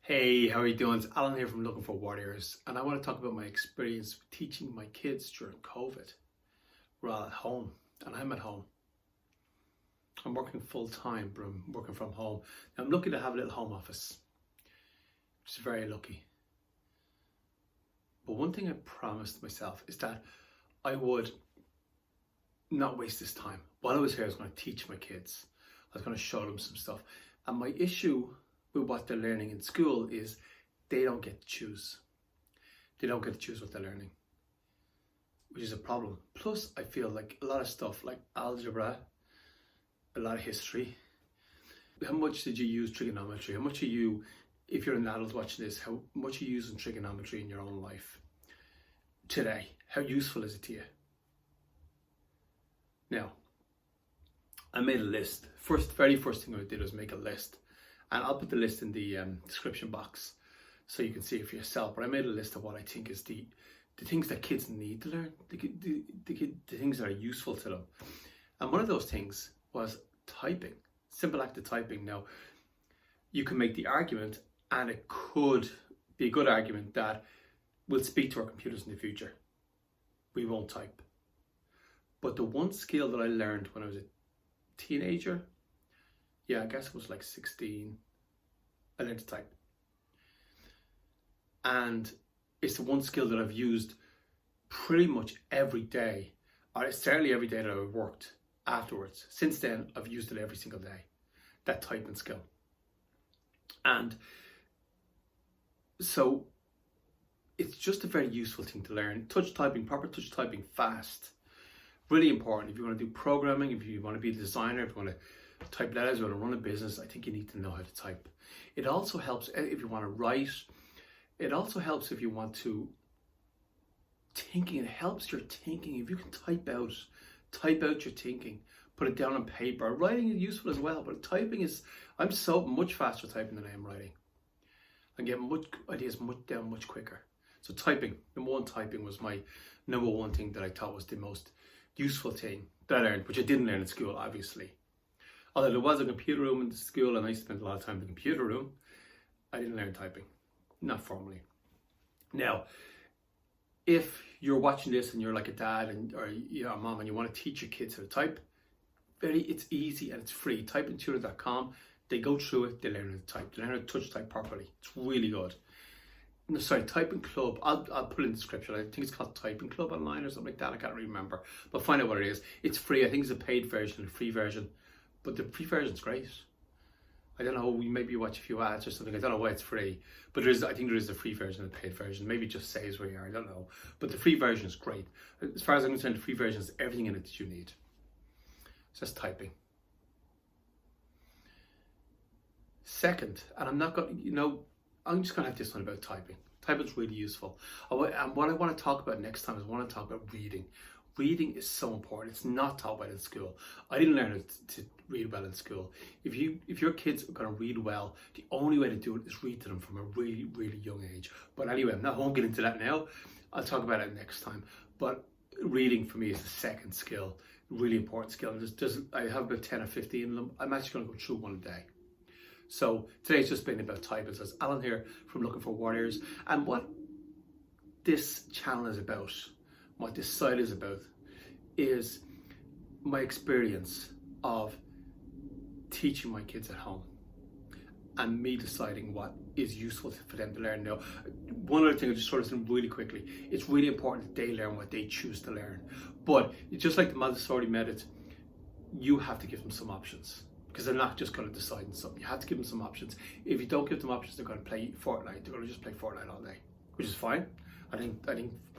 Hey, how are you doing? It's Alan here from Looking for Warriors, and I want to talk about my experience with teaching my kids during COVID. We're all at home, and I'm at home. I'm working full time, but I'm working from home. Now, I'm lucky to have a little home office, which is very lucky. But one thing I promised myself is that I would not waste this time. While I was here, I was going to teach my kids. I was going to show them some stuff. And my issue with what they're learning in school is they don't get to choose. They don't get to choose what they're learning, which is a problem. Plus, I feel like a lot of stuff like algebra, a lot of history. How much did you use trigonometry? How much are you, if you're an adult watching this, how much are you using trigonometry in your own life today? How useful is it to you? Now, I made a list. Very first thing I did was make a list. And I'll put the list in the description box so you can see it for yourself. But I made a list of what I think is the things that kids need to learn, the things that are useful to them. And one of those things was typing, simple act of typing. Now, you can make the argument, and it could be a good argument, that we'll speak to our computers in the future. We won't type. But the one skill that I learned when I was a teenager, I guess it was like 16, I learned to type. And it's the one skill that I've used pretty much every day, or certainly every day that I've worked afterwards. Since then, I've used it every single day, that typing skill. And so it's just a very useful thing to learn. Touch typing, proper touch typing, fast. Really important. If you want to do programming, if you want to be a designer, if you want to type letters, or to run a business, I think you need to know how to type. It also helps if you want to write. It also helps if you want to thinking. It helps your thinking. If you can type out your thinking, put it down on paper. Writing is useful as well, but typing is, I'm so much faster typing than I am writing. I get ideas down much quicker. So typing, number one, typing was my number one thing that I thought was the most useful thing that I learned, which I didn't learn in school, obviously. Although there was a computer room in the school and I spent a lot of time in the computer room, I didn't learn typing, not formally. Now, if you're watching this and you're like a dad or a mom and you want to teach your kids how to type, it's easy and it's free. Typingtutor.com, they go through it, they learn how to type, they learn how to touch type properly. It's really good. No, sorry, Typing Club, I'll put it in the description. I think it's called Typing Club online or something like that. I can't really remember, but find out what it is. It's free. I think it's a paid version and a free version. But the free version's great. I don't know, maybe you watch a few ads or something. I don't know why it's free. But I think there is a free version and a paid version. Maybe it just says where you are, I don't know. But the free version is great. As far as I'm concerned, the free version has everything in it that you need. It's just typing. Second, and I'm not going to, I'm just going to have this one about typing. Typing's really useful. And what I want to talk about next time is I want to talk about reading. Reading is so important. It's not taught well in school. I didn't learn to read well in school. If your kids are going to read well, the only way to do it is read to them from a really, really young age. But anyway, I won't get into that now. I'll talk about it next time. But reading for me is the second skill, really important skill. I have about 10 or 15 of them. I'm actually going to go through one a day. So today's just been about typing. So it's Alan here from Looking for Warriors. And what this channel is about, what this site is about, is my experience of teaching my kids at home and me deciding what is useful for them to learn. Now, one other thing I just throw this in really quickly, it's really important that they learn what they choose to learn. But just like the Montessori method, you have to give them some options, because they're not just going to decide on something. You have to give them some options. If you don't give them options, they're going to play Fortnite. They're going to just play Fortnite all day, which is fine. I think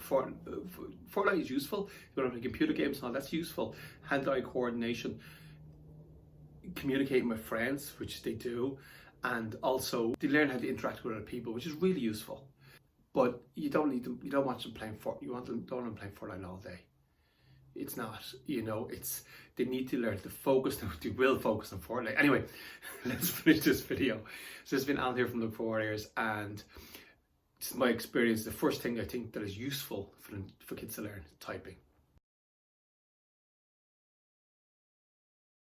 Fortnite is useful. If you want to play computer games and all, that's useful. Hand-eye coordination, communicating with friends, which they do, and also they learn how to interact with other people, which is really useful. But you don't need them. You don't want them playing Fortnite. Don't want them playing Fortnite all day. It's not. They need to learn to focus. They will focus on Fortnite. Anyway, let's finish this video. So this has been Alan here from Looking for Warriors, and it's my experience. The first thing I think that is useful for kids to learn, typing.